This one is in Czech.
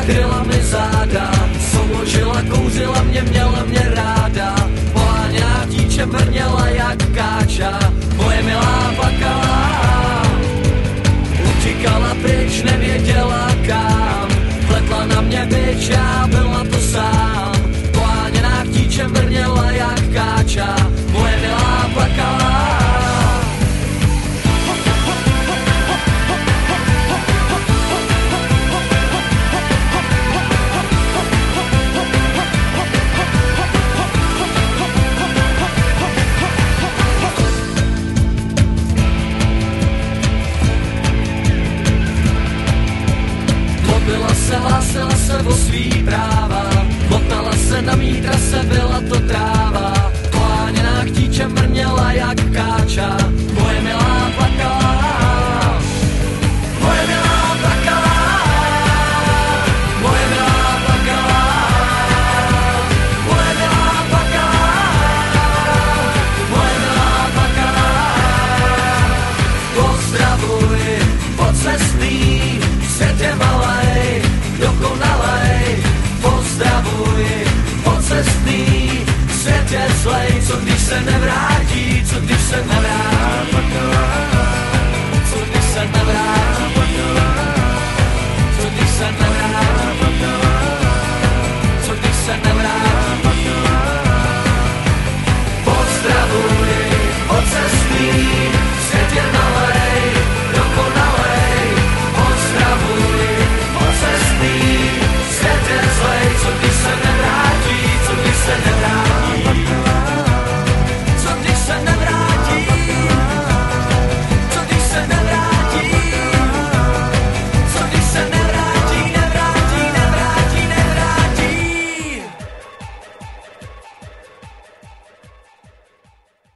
kryla mi záda, souložila, kouřila mě, měla mě ráda. Poháněná dítě mrněla jak káča, moje milá plakala. Utíkala pryč, nevěděla kam, pletla na mě bič, já byl na to sám. Poháněná dítě mrněla jak káča, moje milá plakala. Hlásila se o svý práva, motala se na mý trase, byla to tráva. Poháněná chtíče mrněla jak káča, moje milá plakala. Moje milá plakala, moje milá plakala, moje milá plakala, moje milá plakala. Pozdravuj, pocestný, svět je malej, dokonalej, pozdravuj, pocestný, svět je zlej, co když se nevrátí, co když se nevrátí.